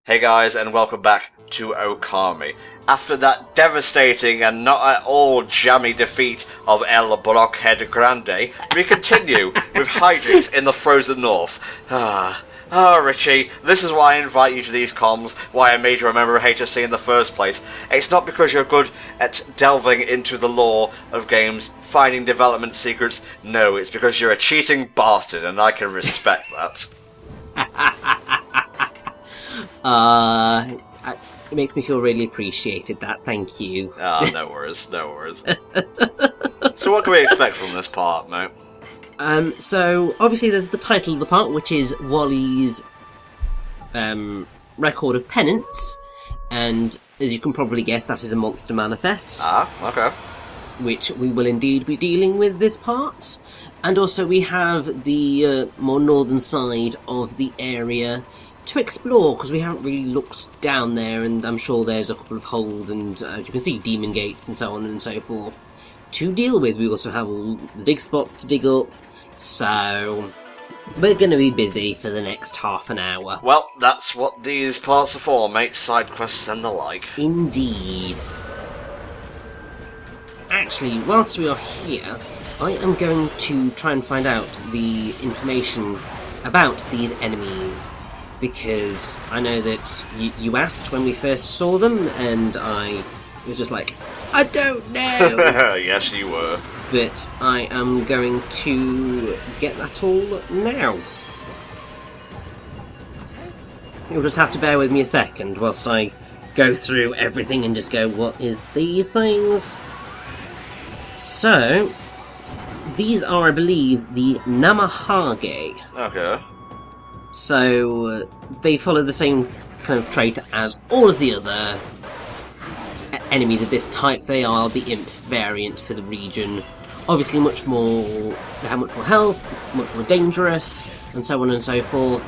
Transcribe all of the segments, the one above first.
Hey guys, and welcome back to Okami. After that devastating and not at all jammy defeat of El Blockhead Grande, we continue with hijinks in the frozen north. Richie, this is why I invite you to these comms, why I made you a member of HFC in the first place. It's not because you're good at delving into the lore of games, finding development secrets. No, it's because you're a cheating bastard, and I can respect that. It makes me feel really appreciated, that, thank you. No worries, no worries. So what can we expect from this part, mate? So, obviously there's the title of the part, which is Wali's, record of Penance, and as you can probably guess, that is a monster manifest. Okay. Which we will indeed be dealing with this part. And also we have the more northern side of the area to explore, because we haven't really looked down there, and I'm sure there's a couple of holes and, as you can see, demon gates and so on and so forth to deal with. We also have all the dig spots to dig up, so we're going to be busy for the next half an hour. Well, that's what these parts are for, mate. Side quests and the like. Indeed. Actually, whilst we are here, I am going to try and find out the information about these enemies, because I know that you asked when we first saw them, and I was just like, I don't know! Yes, you were. But I am going to get that all now. You'll just have to bear with me a second whilst I go through everything and just go, what is these things? So, these are, I believe, the namaha. Okay. So, they follow the same kind of trait as all of the other enemies of this type. They are the imp variant for the region. Obviously they have much more health, much more dangerous, and so on and so forth,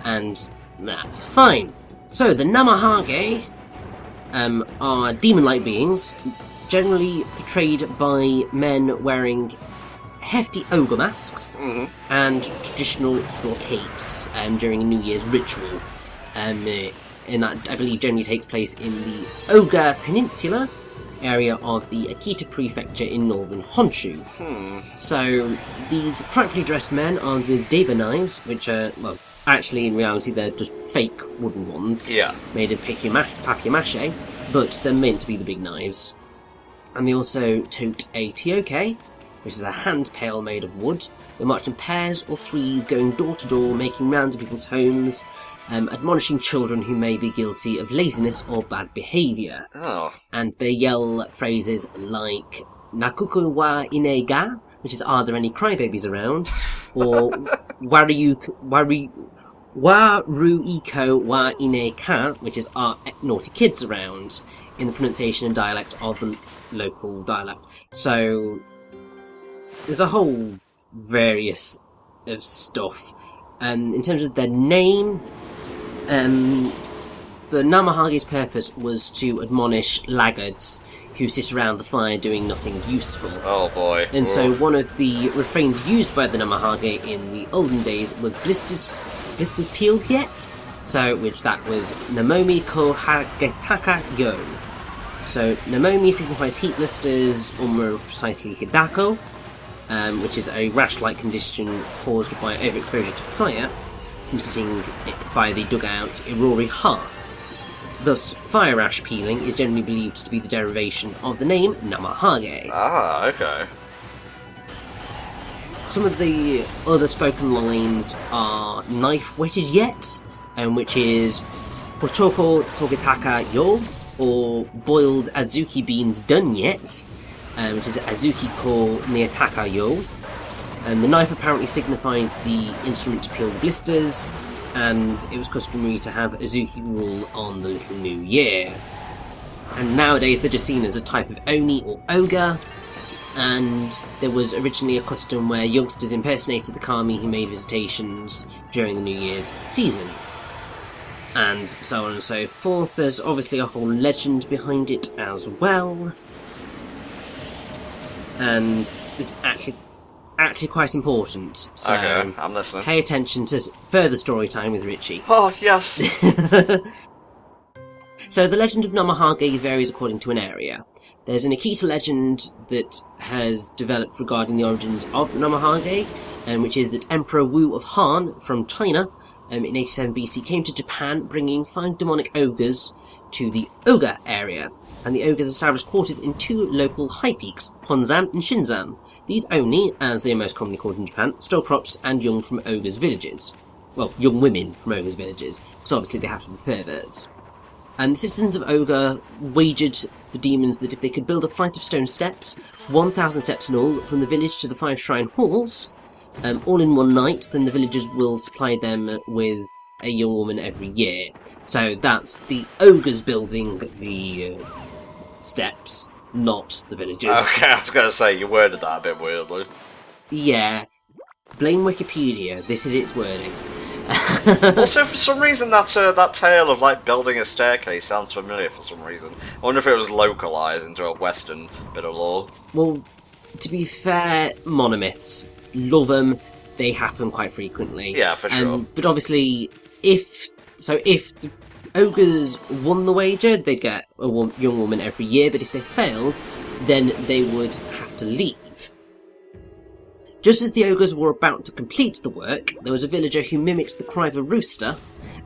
and that's fine. So, the namaha are demon-like beings, generally portrayed by men wearing hefty ogre masks and traditional straw capes during a New Year's ritual. And that, I believe, generally takes place in the Ogre Peninsula area of the Akita Prefecture in northern Honshu. So, these frightfully dressed men armed with deba knives, which are, well, actually in reality they're just fake wooden ones, made of papier-mâché, but they're meant to be the big knives. And they also tote a tioke, which is a hand pail made of wood. They march in pairs or threes, going door to door, making rounds of people's homes, admonishing children who may be guilty of laziness or bad behaviour. And they yell phrases like "Nakuku wa ine ga," which is "Are there any crybabies around?" or "Waruiko wa ine ka," which is "Are naughty kids around?" in the pronunciation and dialect of the local dialect. So there's a whole various of stuff. In terms of their name, the Namahage's purpose was to admonish laggards who sit around the fire doing nothing useful. Oh boy. And so one of the refrains used by the Namahage in the olden days was blisters peeled yet? So, that was Namomi ko hagetaka yo. So, Namomi signifies heat blisters, or more precisely hidako, which is a rash-like condition caused by overexposure to fire from sitting by the dugout Irori hearth. Thus, fire ash peeling is generally believed to be the derivation of the name Namahage. Okay. Some of the other spoken lines are knife wetted yet, which is Pochoko Togetaka yo, or boiled azuki beans done yet, which is Azuki ko Neataka yo. The knife apparently signified the instrument to peel the blisters, and it was customary to have Azuki rule on the Little New Year. And nowadays they're just seen as a type of Oni or ogre, and there was originally a custom where youngsters impersonated the kami who made visitations during the New Year's season. And so on and so forth. There's obviously a whole legend behind it as well. And this is actually quite important. So okay, I'm listening. Pay attention to further story time with Richie. Oh, yes! So the legend of Namahage varies according to an area. There's an Akita legend that has developed regarding the origins of Namahage, which is that Emperor Wu of Han from China in 87 BC came to Japan bringing 5 demonic ogres to the Ogre area, and the ogres established quarters in 2 local high peaks, Honzan and Shinzan. These only, as they are most commonly called in Japan, stole crops and young from ogres' villages. Well, young women from ogres' villages, because obviously they have to be perverts. And the citizens of Ogre wagered the demons that if they could build a flight of stone steps, 1,000 steps in all, from the village to the 5 shrine halls, all in one night, then the villagers will supply them with a young woman every year. So that's the ogres building the steps, not the villagers. Okay, I was going to say, you worded that a bit weirdly. Yeah. Blame Wikipedia, this is its wording. Also, for some reason, that tale of like building a staircase sounds familiar. For some reason, I wonder if it was localized into a Western bit of lore. Well, to be fair, monomyths, love them. They happen quite frequently. Yeah, for sure. But obviously, if the ogres won the wager, they'd get a young woman every year. But if they failed, then they would have to leave. Just as the ogres were about to complete the work, there was a villager who mimicked the cry of a rooster,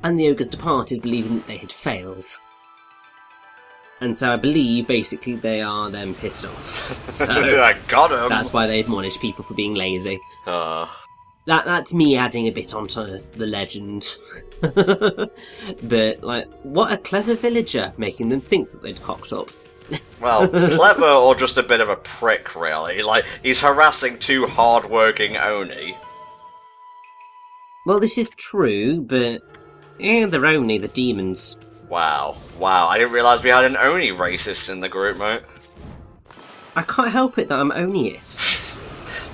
and the ogres departed believing that they had failed. And so I believe, basically, they are then pissed off. So I got him! That's why they admonish people for being lazy. That's me adding a bit onto the legend. But, like, what a clever villager, making them think that they'd cocked up. Well, clever or just a bit of a prick, really. Like, he's harassing 2 hard-working Oni. Well, this is true, but they're Oni, the demons. Wow. I didn't realise we had an Oni racist in the group, mate. I can't help it that I'm Oni-ist.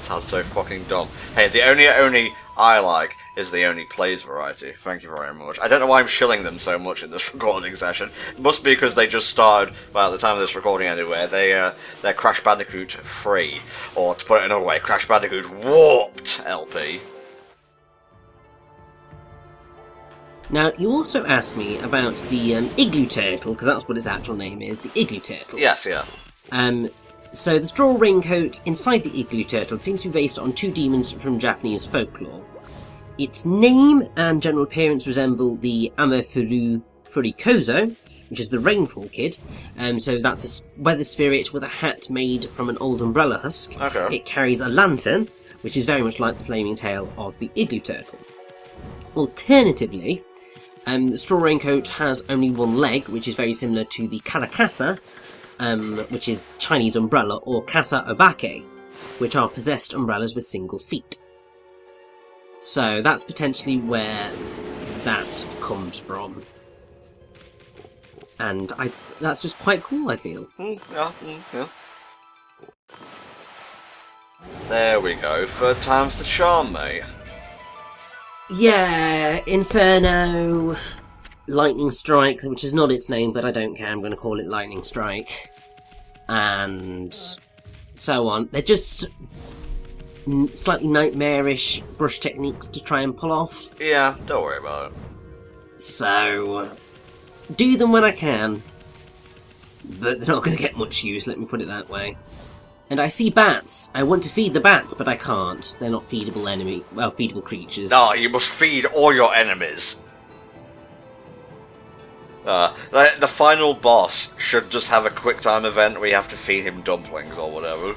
Sounds so fucking dumb. Hey, the only Oni I like is the Oni Plays variety. Thank you very much. I don't know why I'm shilling them so much in this recording session. It must be because they just started, well, at the time of this recording anyway, they're Crash Bandicoot free. Or, to put it another way, Crash Bandicoot Warped LP. Now, you also asked me about the Igloo Turtle, because that's what its actual name is, the Igloo Turtle. Yes, yeah. So the straw raincoat inside the Igloo Turtle seems to be based on 2 demons from Japanese folklore. Its name and general appearance resemble the Amafuru Furikozo, which is the Rainfall Kid. So that's a weather spirit with a hat made from an old umbrella husk. Okay. It carries a lantern, which is very much like the flaming tail of the Igloo Turtle. Alternatively, the straw raincoat has only 1 leg, which is very similar to the Karakasa, which is Chinese umbrella, or Kasa Obake, which are possessed umbrellas with single feet. So that's potentially where that comes from. And that's just quite cool, I feel. Yeah. There we go, 3rd time's the charm, mate. Yeah, Inferno, Lightning Strike, which is not its name, but I don't care, I'm going to call it Lightning Strike. And so on. They're just slightly nightmarish brush techniques to try and pull off. Yeah, don't worry about it. So, do them when I can. But they're not going to get much use, let me put it that way. And I see bats. I want to feed the bats, but I can't. They're not feedable feedable creatures. No, you must feed all your enemies. The final boss should just have a quick time event where you have to feed him dumplings or whatever.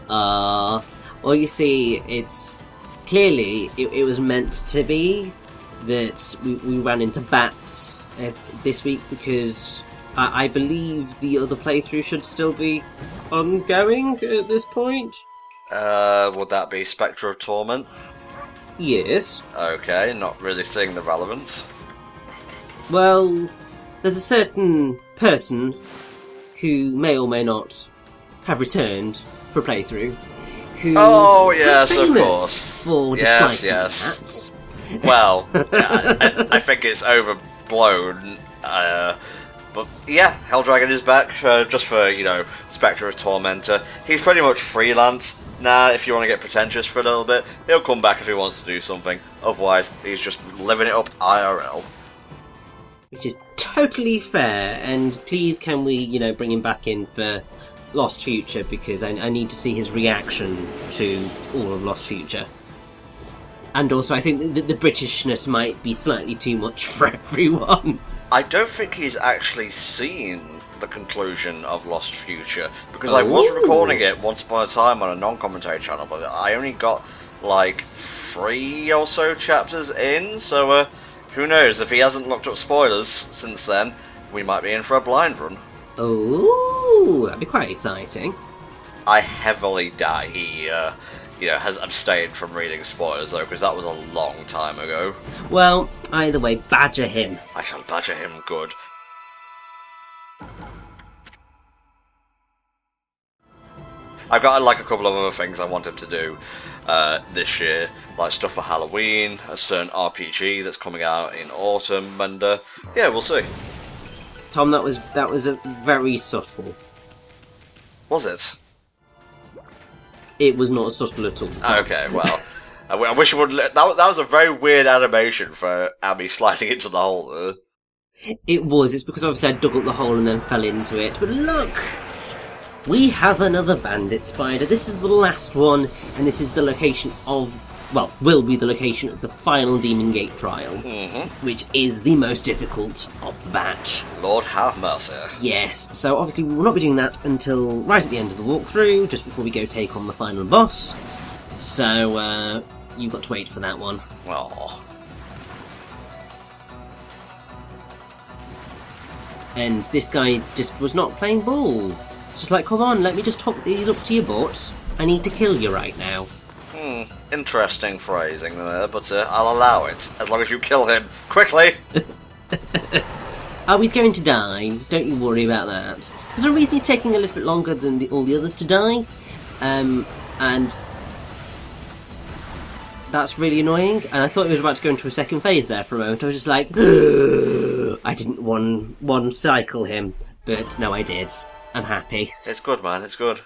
Well, you see, it's clearly it was meant to be that we ran into bats this week because I believe the other playthrough should still be ongoing at this point. Would that be Spectre of Torment? Yes. Okay, not really seeing the relevance. Well, there's a certain person who may or may not have returned for a playthrough. Who's yes, of famous course. For Yes. bats. Well, I think it's overblown. But yeah, Helldragon is back, just for, Spectre of Tormentor. He's pretty much freelance. nah, if you want to get pretentious for a little bit, he'll come back if he wants to do something. Otherwise, he's just living it up IRL. Which is totally fair, and please can we, bring him back in for Lost Future, because I need to see his reaction to all of Lost Future. And also, I think that the Britishness might be slightly too much for everyone. I don't think he's actually seen the conclusion of Lost Future, because I was recording it once upon a time on a non-commentary channel, but I only got like 3 or so chapters in, so who knows, if he hasn't looked up spoilers since then, we might be in for a blind run. Oh, that'd be quite exciting. I heavily doubt he has abstained from reading spoilers, though, because that was a long time ago. Well, either way, badger him. I shall badger him good. I've got like a couple of other things I want him to do this year, like stuff for Halloween, a certain RPG that's coming out in autumn, and yeah, we'll see. Tom, that was a very subtle. Was it? It was not subtle at all. Okay, well, I wish it would. That was a very weird animation for Abby sliding into the hole there. It was. It's because obviously I dug up the hole and then fell into it. But look! We have another bandit spider. This is the last one, and this is the location of... well, will be the location of the final Demon Gate trial, which is the most difficult of the batch. Lord have mercy. Yes, so obviously we will not be doing that until right at the end of the walkthrough, just before we go take on the final boss. So, you've got to wait for that one. Aww. And this guy just was not playing ball. It's just like, come on, let me just hook these up to your butt. I need to kill you right now. Interesting phrasing there, but I'll allow it, as long as you kill him quickly! Oh, he's going to die, don't you worry about that. There's a reason he's taking a little bit longer than all the others to die, and that's really annoying, and I thought he was about to go into a second phase there for a moment. I was just like, I didn't one cycle him, but no, I did. I'm happy. It's good, man, it's good.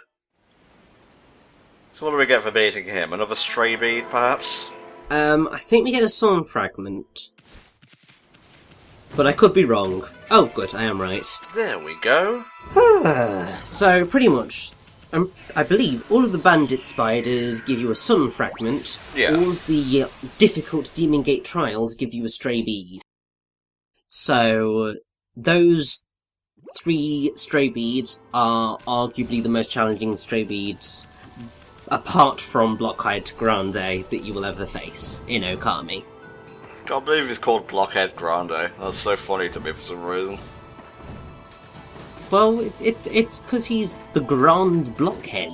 So what do we get for beating him? Another stray bead, perhaps? I think we get a sun fragment. But I could be wrong. Oh, good, I am right. There we go. So, pretty much, I believe all of the bandit spiders give you a sun fragment. Yeah. All of the difficult Demon Gate trials give you a stray bead. So, those 3 stray beads are arguably the most challenging stray beads, apart from Blockhead Grande, that you will ever face in Okami. Can't believe he's called Blockhead Grande. That's so funny to me for some reason. Well, it's because he's the Grand Blockhead.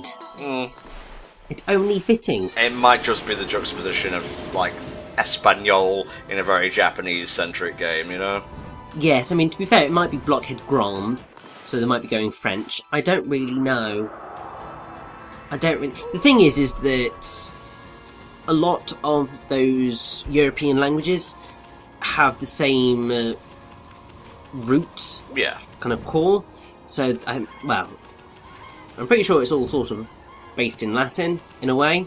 It's only fitting. It might just be the juxtaposition of, like, Espanol in a very Japanese-centric game, you know? Yes, I mean, to be fair, it might be Blockhead Grand, so they might be going French. I don't really know. The thing is that a lot of those European languages have the same roots, Yeah. kind of core. So, I'm pretty sure it's all sort of based in Latin, in a way.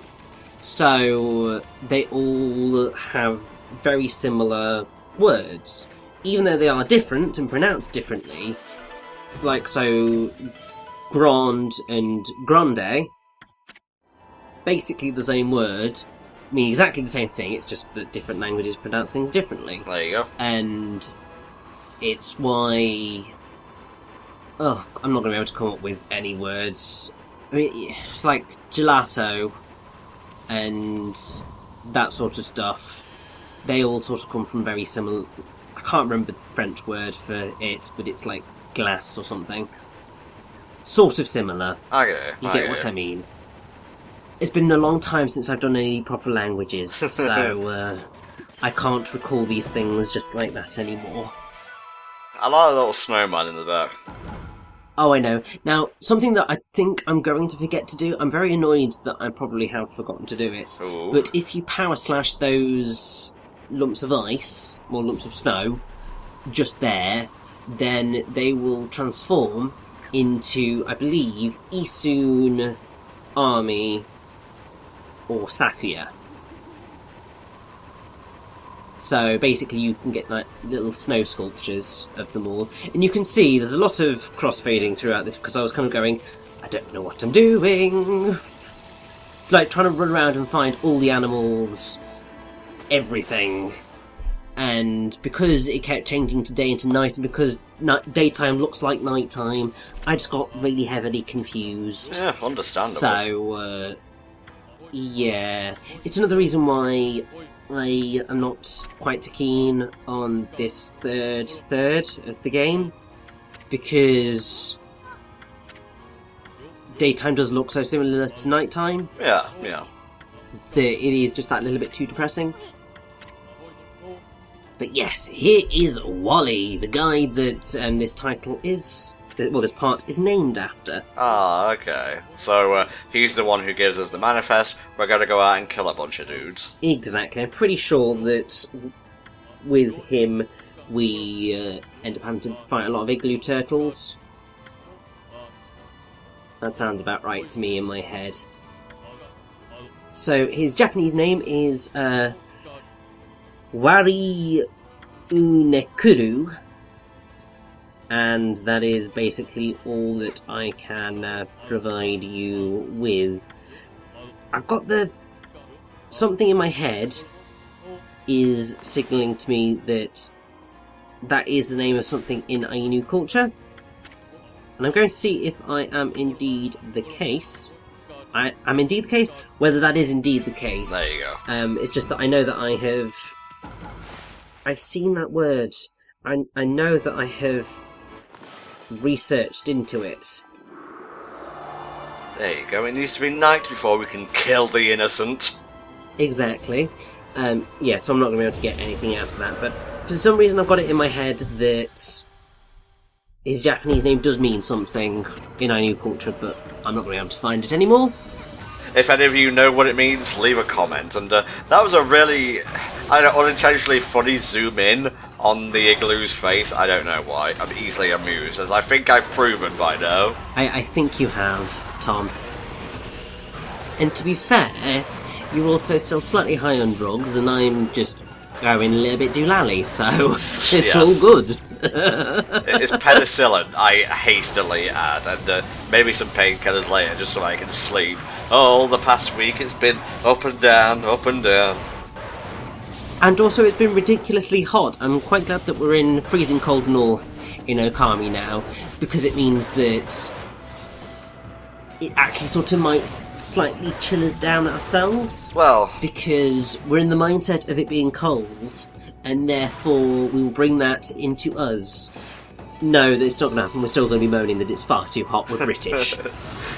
So, they all have very similar words, even though they are different and pronounced differently. Like, so, grand and grande, basically the same word, mean exactly the same thing, it's just that different languages pronounce things differently. There you go. And it's why... oh, I'm not going to be able to come up with any words. I mean, it's like gelato and that sort of stuff. They all sort of come from very similar... I can't remember the French word for it, but it's like glass or something. Sort of similar. Okay. You get what I mean. It's been a long time since I've done any proper languages, so I can't recall these things just like that anymore. I like the little snowman in the back. Oh, I know. Now, something that I think I'm going to forget to do, I'm very annoyed that I probably have forgotten to do it, Ooh. but if you power slash those lumps of ice, or lumps of snow, just there, then they will transform into, I believe, Isun, Army, or Sakuya. So basically you can get like little snow sculptures of them all. And you can see there's a lot of crossfading throughout this because I was kind of going, I don't know what I'm doing. It's like trying to run around and find all the animals, everything. And because it kept changing to day into night, and because daytime looks like nighttime, I just got really heavily confused. Yeah, understandable. So, yeah. It's another reason why I am not quite too keen on this third of the game, because daytime does look so similar to nighttime. Yeah. That it is just that little bit too depressing. But yes, here is Wali, the guy that this title is... Well, this part is named after. Ah, okay. So, he's the one who gives us the manifest. We're gonna go out and kill a bunch of dudes. Exactly. I'm pretty sure that with him, we end up having to fight a lot of igloo turtles. That sounds about right to me in my head. So, his Japanese name is... Wari Unekuru, and that is basically all that I can provide you with. I've got something in my head is signalling to me that that is the name of something in Ainu culture, and I'm going to see if I am indeed the case. I'm indeed the case. Whether that is indeed the case. There you go. It's just that I know that I've seen that word. I know that I have researched into it. There you go. It needs to be night before we can kill the innocent. Exactly. Yeah, so I'm not going to be able to get anything out of that. But for some reason I've got it in my head that his Japanese name does mean something in Ainu culture, but I'm not going to be able to find it anymore. If any of you know what it means, leave a comment. And that was a really, unintentionally funny zoom in on the igloo's face. I don't know why. I'm easily amused, as I think I've proven by now. I think you have, Tom. And to be fair, you're also still slightly high on drugs, and I'm just going a little bit doolally, so it's Yes. all good. It's penicillin, I hastily add, and maybe some painkillers later, just so I can sleep. Oh, the past week it's been up and down, up and down. And also it's been ridiculously hot. I'm quite glad that we're in freezing cold north in Okami now, because it means that it actually sort of might slightly chill us down ourselves. Well, Because we're in the mindset of it being cold, and therefore we will bring that into us. No, that's not going to happen. We're still going to be moaning that it's far too hot. We're British.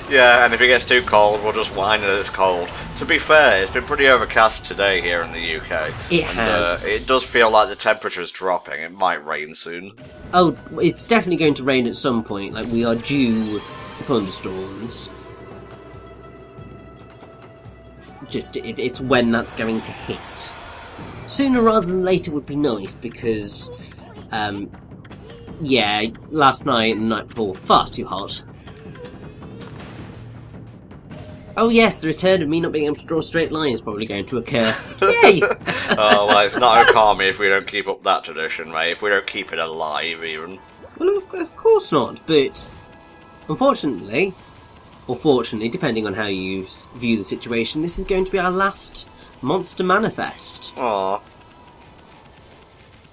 yeah, and if it gets too cold, we'll just whine that it's cold. To be fair, it's been pretty overcast today here in the UK. It has. It does feel like the temperature's dropping. It might rain soon. Oh, it's definitely going to rain at some point. Like, we are due thunderstorms. Just, it's when that's going to hit. Sooner rather than later would be nice, because, yeah, last night and the night before, far too hot. Oh yes, the return of me not being able to draw a straight line is probably going to occur. Yay! Oh, well, it's not Okami if we don't keep up that tradition, mate. If we don't keep it alive, even. Well, of course not, but unfortunately, or fortunately, depending on how you view the situation, this is going to be our last Monster Manifest. Aww.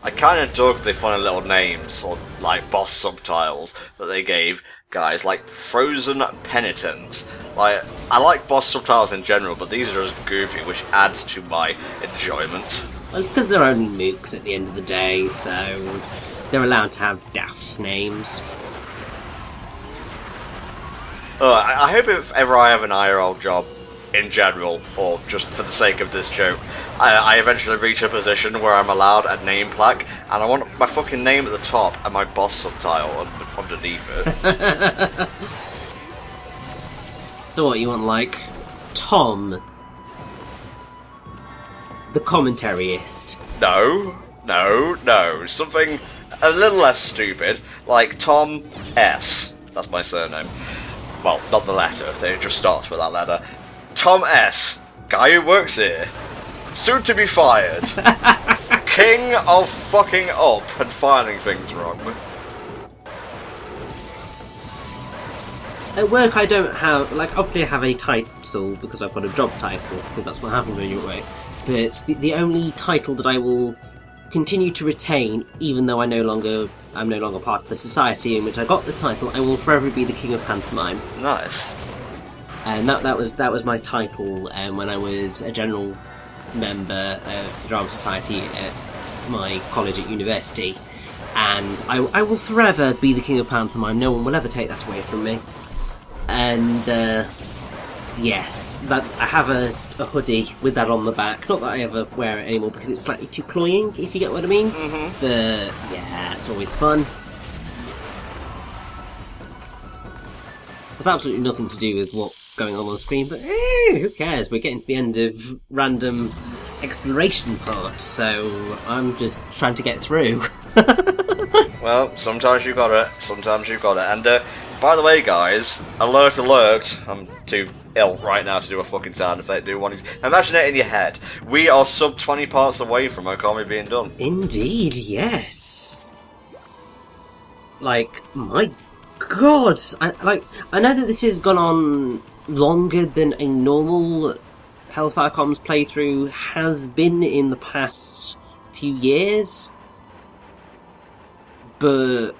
I kind of dug the funny little names, or like boss subtitles, that they gave guys, like Frozen Penitence. Like, I like boss subtitles in general, but these are just goofy, which adds to my enjoyment. Well, it's because they're only mooks at the end of the day, so they're allowed to have daft names. I hope if ever I have an IRL job in general, or just for the sake of this joke, I eventually reach a position where I'm allowed a name plaque, and I want my fucking name at the top and my boss subtitle underneath it. So what, you want, like, Tom, the commentaryist? No. Something a little less stupid, like Tom S. That's my surname. Well, not the letter, it just starts with that letter. Tom S. guy who works here, soon to be fired, king of fucking up and finding things wrong. At work, I don't have, like, obviously I have a title because I've got a job title, because that's what happens when you're at work. But the only title that I will continue to retain, even though I'm no longer part of the society in which I got the title, I will forever be the King of Pantomime. Nice. And that was my title when I was a general member of the Drama Society at my college at university. And I will forever be the King of Pantomime. No one will ever take that away from me. And yes, that I have a hoodie with that on the back. Not that I ever wear it anymore because it's slightly too cloying, if you get what I mean. Mm-hmm. But yeah, it's always fun. There's absolutely nothing to do with what's going on screen, but who cares? We're getting to the end of random exploration parts, so I'm just trying to get through. Well, sometimes you got it, sometimes you got it. And by the way, guys, alert, alert! I'm too ill right now to do a fucking sound effect. Do one. Imagine it in your head. We are sub 20 parts away from Okami being done. Indeed, yes. Like, my God, I know that this has gone on longer than a normal HellfireComms playthrough has been in the past few years, but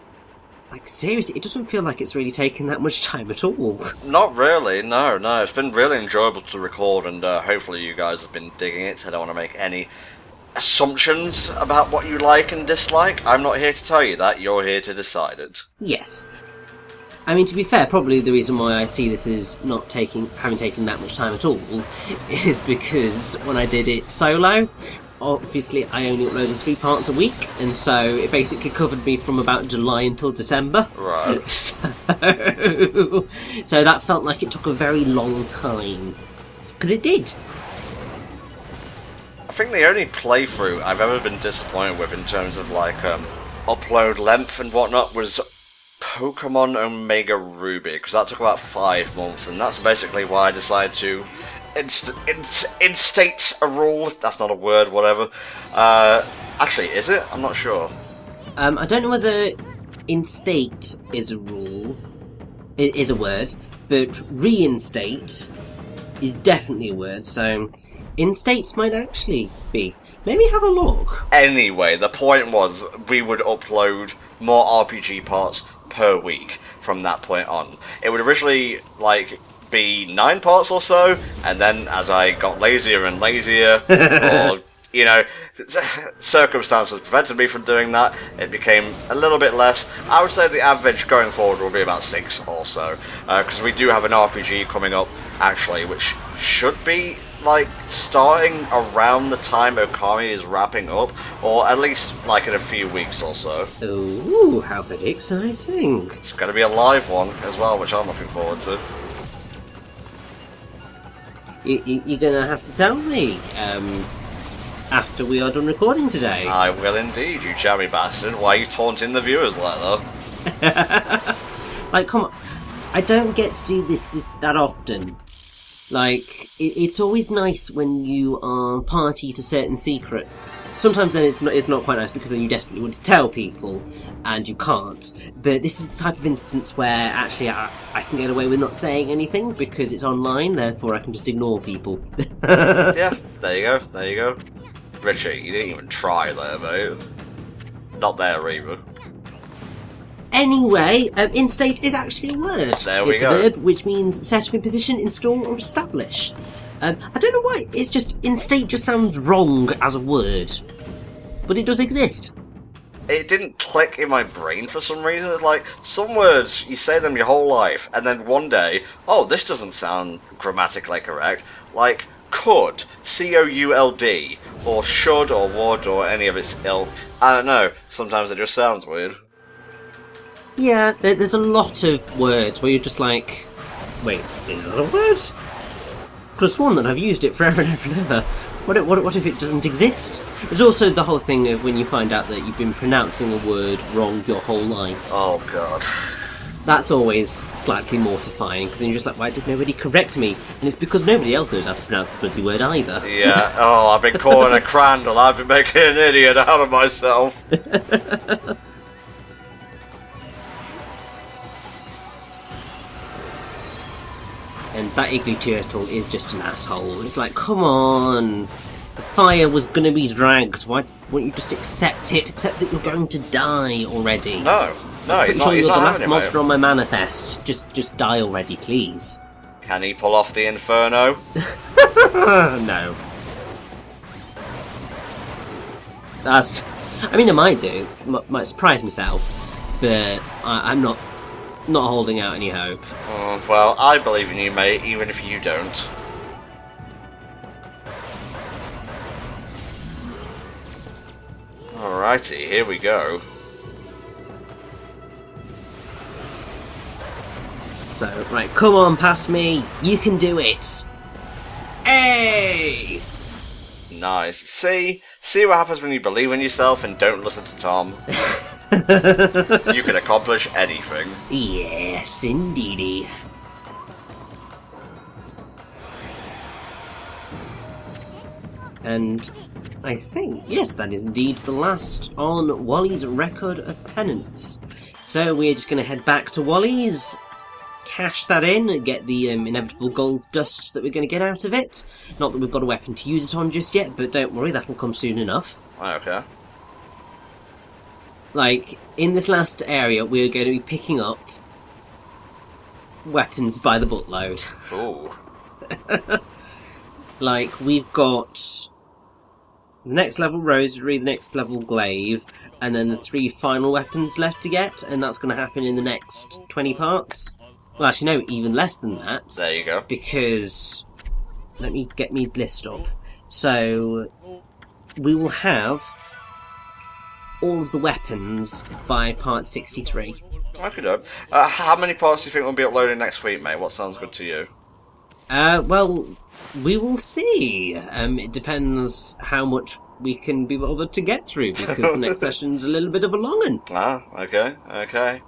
like seriously, it doesn't feel like it's really taken that much time at all. Not really, no. It's been really enjoyable to record, and hopefully you guys have been digging it. I don't want to make any assumptions about what you like and dislike. I'm not here to tell you that, you're here to decide it. Yes. I mean, to be fair, probably the reason why I see this as not having taken that much time at all is because when I did it solo, obviously I only uploaded 3 parts a week, and so it basically covered me from about July until December. Right. So that felt like it took a very long time. Because it did. I think the only playthrough I've ever been disappointed with in terms of like upload length and whatnot was Pokemon Omega Ruby, because that took about 5 months, and that's basically why I decided to instate a rule, if that's not a word, whatever. Actually, is it? I'm not sure. I don't know whether instate is a rule, is a word, but reinstate is definitely a word, so instates might actually be. Let me have a look. Anyway, the point was we would upload more RPG parts per week from that point on. It would originally like be 9 parts or so, and then as I got lazier and lazier, or you know, circumstances prevented me from doing that, it became a little bit less. I would say the average going forward will be about 6 or so, because we do have an RPG coming up actually, which should be like starting around the time Okami is wrapping up, or at least like in a few weeks or so. Ooh, how very exciting. It's going to be a live one as well, which I'm looking forward to. You're gonna have to tell me after we are done recording today. I will indeed, you jammy bastard. Why are you taunting the viewers like that? Like, come on, I don't get to do this that often. Like, it's always nice when you are party to certain secrets. Sometimes then it's not quite nice because then you desperately want to tell people and you can't. But this is the type of instance where actually I can get away with not saying anything because it's online, therefore I can just ignore people. Yeah, there you go. Richie, you didn't even try there, mate. Not there either. Anyway, instate is actually a word. There we it's go. a verb which means set up in position, install, or establish. I don't know why, it's just instate just sounds wrong as a word. But it does exist. It didn't click in my brain for some reason. It's like, some words, you say them your whole life, and then one day, oh, this doesn't sound grammatically correct. Like, could, C-O-U-L-D, or should, or would, or any of its ilk. I don't know, sometimes it just sounds weird. Yeah, there's a lot of words where you're just like, wait, is that a word? Could have sworn that I've used it forever and ever and ever. What if it doesn't exist? There's also the whole thing of when you find out that you've been pronouncing a word wrong your whole life. Oh god. That's always slightly mortifying, because then you're just like, why did nobody correct me? And it's because nobody else knows how to pronounce the bloody word either. Yeah, oh, I've been calling a crandall, I've been making an idiot out of myself. And that igloo turtle is just an asshole. It's like, come on! The fire was gonna be dragged, why won't you just accept it? Accept that you're going to die already. No, he's not, Sure, he's you're not the having last it, monster mate. on my manifest. Just die already, please. Can he pull off the inferno? No. That's... I mean, I might do. Might surprise myself. But I'm not holding out any hope. Well, I believe in you, mate, even if you don't. Alrighty, here we go. So, right, come on past me. You can do it. Hey! Nice. See what happens when you believe in yourself and don't listen to Tom. You can accomplish anything. Yes, indeedy. And I think, yes, that is indeed the last on Wally's record of penance. So we're just going to head back to Wally's, cash that in, get the inevitable gold dust that we're going to get out of it. Not that we've got a weapon to use it on just yet, but don't worry, that'll come soon enough. Okay. Like, in this last area, we're going to be picking up weapons by the buttload. Ooh. Like, we've got the next level rosary, the next level glaive, and then the 3 final weapons left to get, and that's going to happen in the next 20 parts. Well, actually, no, even less than that. There you go. Because, let me get me list up. So, we will have all of the weapons by part 63. Okay, dope. How many parts do you think we'll be uploading next week, mate? What sounds good to you? Well, we will see. It depends how much we can be bothered to get through, because the next session's a little bit of a long one. Ah, okay.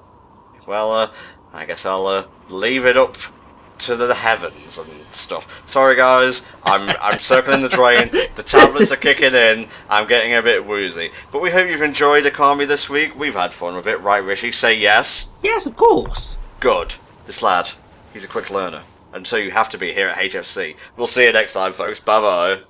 Well, I guess I'll leave it up to the heavens and stuff. Sorry, guys, I'm circling the drain. The tablets are kicking in. I'm getting a bit woozy. But we hope you've enjoyed Okami this week. We've had fun with it, right, Rishi? Say yes. Yes, of course. Good. This lad, he's a quick learner. And so you have to be here at HFC. We'll see you next time, folks. Bye-bye.